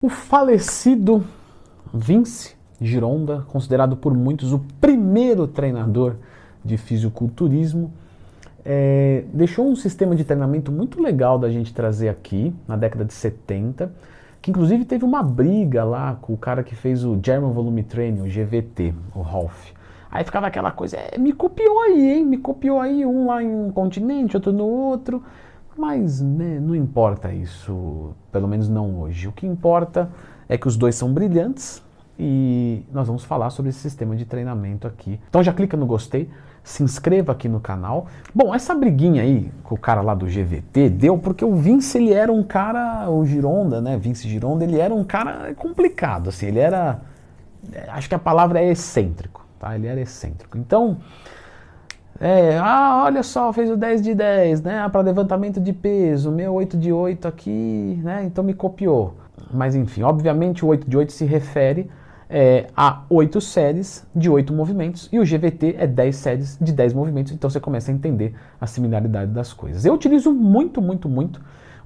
O falecido Vince Gironda, considerado por muitos o primeiro treinador de fisiculturismo, deixou um sistema de treinamento muito legal da gente trazer aqui na década de 70, que inclusive teve uma briga lá com o cara que fez o German Volume Training, o GVT, o Rolf. Aí ficava aquela coisa, me copiou aí, hein? Me copiou aí, um lá em um continente, outro no outro. Mas né, não importa isso, pelo menos não hoje. O que importa é que os dois são brilhantes e nós vamos falar sobre esse sistema de treinamento aqui. Então já clica no gostei, se inscreva aqui no canal. Bom, essa briguinha aí com o cara lá do GVT deu porque o Vince, ele era um cara, o Gironda, né, Vince Gironda, ele era um cara complicado, assim, ele era, acho que a palavra é excêntrico, tá? Ele era excêntrico. Então, olha só, fez o 10 de 10, né, para levantamento de peso, meu 8 de 8 aqui, né, então me copiou. Mas enfim, obviamente o 8 de 8 se refere a 8 séries de 8 movimentos e o GVT é 10 séries de 10 movimentos, então você começa a entender a similaridade das coisas. Eu utilizo muito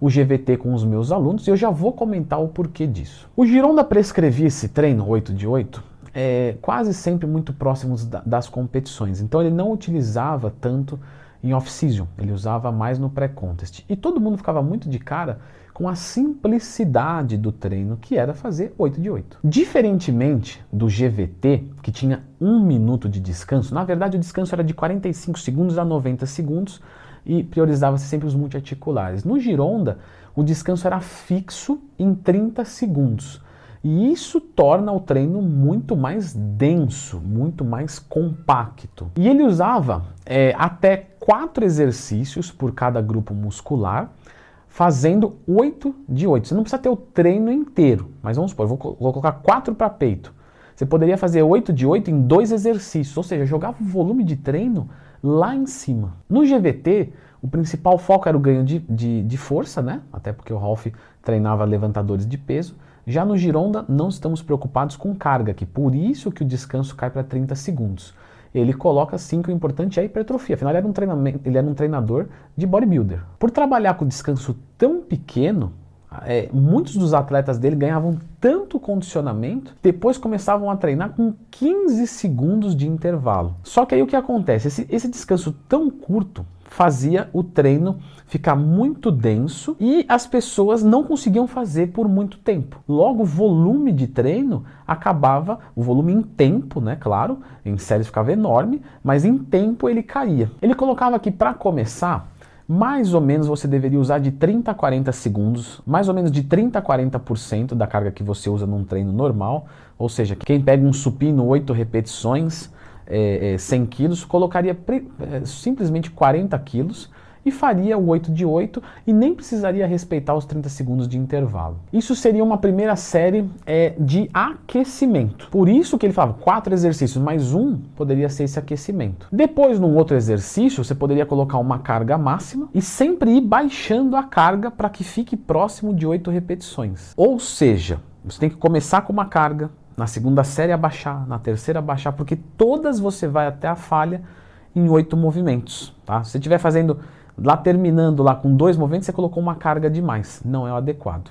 o GVT com os meus alunos e eu já vou comentar o porquê disso. O Gironda prescrevia esse treino 8 de 8 quase sempre muito próximos das competições. Então ele não utilizava tanto em off-season, ele usava mais no pré-contest. E todo mundo ficava muito de cara com a simplicidade do treino, que era fazer 8 de 8. Diferentemente do GVT, que tinha 1 minuto de descanso, na verdade o descanso era de 45 segundos a 90 segundos e priorizava-se sempre os multiarticulares. No Gironda, o descanso era fixo em 30 segundos. E isso torna o treino muito mais denso, muito mais compacto. E ele usava até 4 exercícios por cada grupo muscular, fazendo 8 de 8. Você não precisa ter o treino inteiro, mas vamos supor, eu vou colocar 4 para peito. Você poderia fazer 8 de 8 em 2 exercícios, ou seja, jogava o volume de treino lá em cima. No GVT, o principal foco era o ganho de força, né? Até porque o Rolf treinava levantadores de peso. Já no Gironda, não estamos preocupados com carga aqui, por isso que o descanso cai para 30 segundos. Ele coloca sim que o importante é a hipertrofia, afinal ele era um treinador de bodybuilder. Por trabalhar com descanso tão pequeno, muitos dos atletas dele ganhavam tanto condicionamento, depois começavam a treinar com 15 segundos de intervalo. Só que aí o que acontece? Esse descanso tão curto fazia o treino ficar muito denso e as pessoas não conseguiam fazer por muito tempo. Logo, o volume de treino acabava, o volume em tempo, né, claro, em séries ficava enorme, mas em tempo ele caía. Ele colocava aqui para começar, mais ou menos você deveria usar de 30 a 40 segundos, mais ou menos de 30 a 40% da carga que você usa num treino normal, ou seja, quem pega um supino 8 repetições, 100 quilos, colocaria simplesmente 40 quilos e faria o 8 de 8 e nem precisaria respeitar os 30 segundos de intervalo. Isso seria uma primeira série de aquecimento. Por isso que ele falava 4 exercícios mais um poderia ser esse aquecimento. Depois, num outro exercício, você poderia colocar uma carga máxima e sempre ir baixando a carga para que fique próximo de 8 repetições. Ou seja, você tem que começar com uma carga, na segunda série abaixar, na terceira abaixar, porque todas você vai até a falha em 8 movimentos. Tá? Se você estiver fazendo, lá terminando lá com 2 movimentos, você colocou uma carga demais, não é o adequado.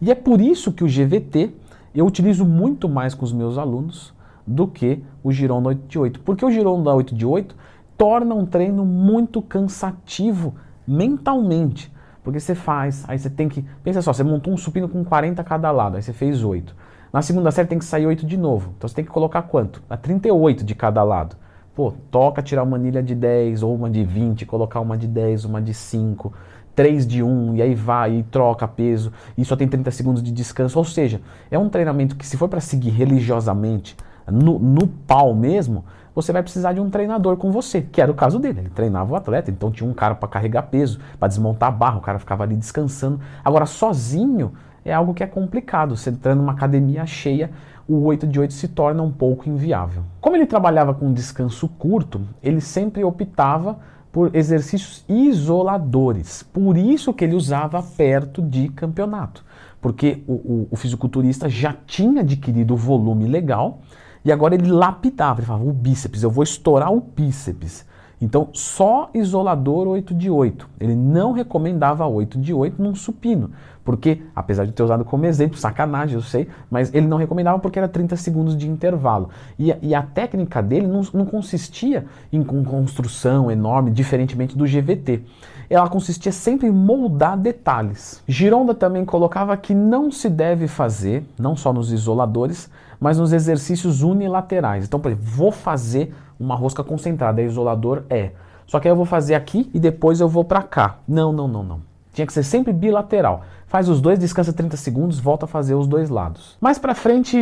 E é por isso que o GVT eu utilizo muito mais com os meus alunos do que o Gironda 8 de 8, porque o Gironda 8 de 8 torna um treino muito cansativo mentalmente, porque você faz, aí você tem que, pensa só, você montou um supino com 40 a cada lado, aí você fez 8. Na segunda série tem que sair 8 de novo. Então você tem que colocar quanto? A 38 de cada lado. Pô, toca tirar uma anilha de 10 ou uma de 20, colocar uma de 10, uma de 5, 3 de 1, e aí vai e troca peso, e só tem 30 segundos de descanso. Ou seja, é um treinamento que se for para seguir religiosamente, no pau mesmo, você vai precisar de um treinador com você, que era o caso dele. Ele treinava o atleta, então tinha um cara para carregar peso, para desmontar a barra, o cara ficava ali descansando. Agora, sozinho, é algo que é complicado. Você entrando numa academia cheia, o 8 de 8 se torna um pouco inviável. Como ele trabalhava com descanso curto, ele sempre optava por exercícios isoladores. Por isso que ele usava perto de campeonato. Porque o fisiculturista já tinha adquirido o volume legal e agora ele lapidava. Ele falava, o bíceps, eu vou estourar o bíceps. Então, só isolador 8 de 8. Ele não recomendava 8 de 8 num supino, porque, apesar de ter usado como exemplo, sacanagem, eu sei, mas ele não recomendava porque era 30 segundos de intervalo. E a técnica dele não consistia em construção enorme, diferentemente do GVT. Ela consistia sempre em moldar detalhes. Gironda também colocava que não se deve fazer, não só nos isoladores, mas nos exercícios unilaterais. Então, por exemplo, vou fazer uma rosca concentrada, isolador é. Só que aí eu vou fazer aqui e depois eu vou para cá. Não, não, não, não. Tinha que ser sempre bilateral. Faz os dois, descansa 30 segundos, volta a fazer os dois lados. Mais pra frente,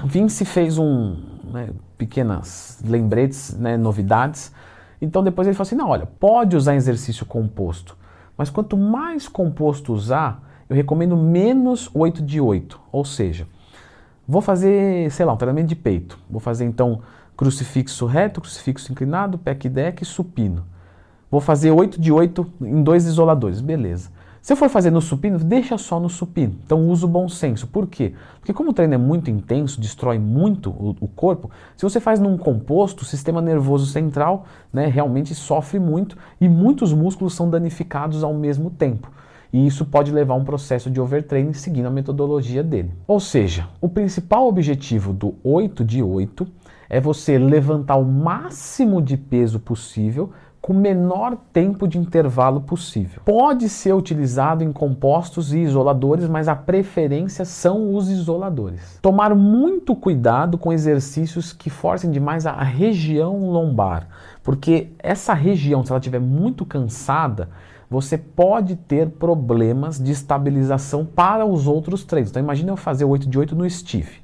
Vince fez pequenas lembretes, novidades. Então depois ele falou assim, não, olha, pode usar exercício composto, mas quanto mais composto usar, eu recomendo menos 8 de 8. Ou seja, vou fazer, sei lá, um treinamento de peito. Vou fazer então crucifixo reto, crucifixo inclinado, pec deck e supino. Vou fazer 8 de 8 em 2 isoladores, beleza. Se eu for fazer no supino, deixa só no supino. Então usa o bom senso. Por quê? Porque como o treino é muito intenso, destrói muito o corpo, se você faz num composto, o sistema nervoso central realmente sofre muito e muitos músculos são danificados ao mesmo tempo. E isso pode levar a um processo de overtraining seguindo a metodologia dele. Ou seja, o principal objetivo do 8 de 8 é você levantar o máximo de peso possível com o menor tempo de intervalo possível. Pode ser utilizado em compostos e isoladores, mas a preferência são os isoladores. Tomar muito cuidado com exercícios que forcem demais a região lombar, porque essa região, se ela estiver muito cansada, você pode ter problemas de estabilização para os outros treinos. Então imagina eu fazer 8 de 8 no stiff.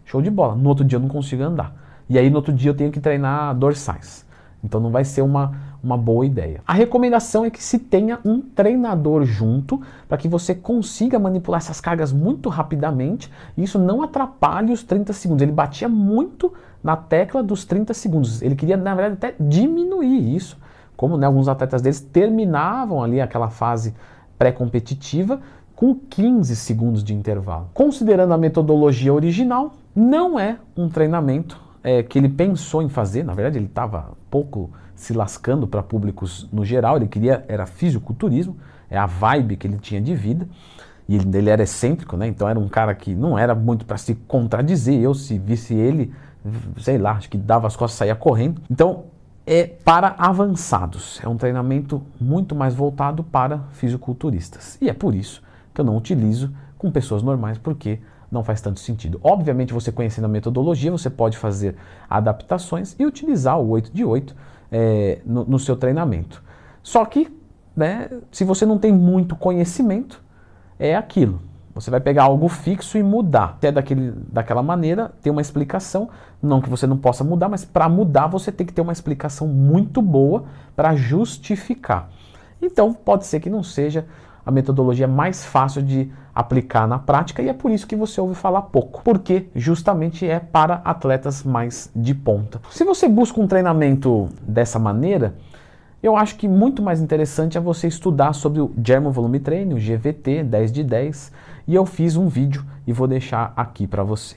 Show de bola. No outro dia eu não consigo andar. E aí no outro dia eu tenho que treinar dorsais. Então não vai ser uma boa ideia. A recomendação é que se tenha um treinador junto para que você consiga manipular essas cargas muito rapidamente e isso não atrapalhe os 30 segundos. Ele batia muito na tecla dos 30 segundos. Ele queria, na verdade, até diminuir isso. Como alguns atletas deles terminavam ali aquela fase pré-competitiva com 15 segundos de intervalo. Considerando a metodologia original, não é um treinamento que ele pensou em fazer. Na verdade ele estava pouco se lascando para públicos no geral, ele queria, era fisiculturismo, é a vibe que ele tinha de vida, e ele era excêntrico, então era um cara que não era muito para se contradizer. Eu, se visse ele, sei lá, acho que dava as costas e saía correndo. Então é para avançados, é um treinamento muito mais voltado para fisiculturistas, e é por isso que eu não utilizo com pessoas normais, porque não faz tanto sentido. Obviamente, você conhecendo a metodologia, você pode fazer adaptações e utilizar o 8 de 8 no seu treinamento. Só que, se você não tem muito conhecimento, é aquilo. Você vai pegar algo fixo e mudar. Se é daquela maneira, tem uma explicação. Não que você não possa mudar, mas para mudar você tem que ter uma explicação muito boa para justificar. Então, pode ser que não seja a metodologia mais fácil de aplicar na prática e é por isso que você ouve falar pouco, porque justamente é para atletas mais de ponta. Se você busca um treinamento dessa maneira, eu acho que muito mais interessante é você estudar sobre o German Volume Training, o GVT 10 de 10, e eu fiz um vídeo e vou deixar aqui para você.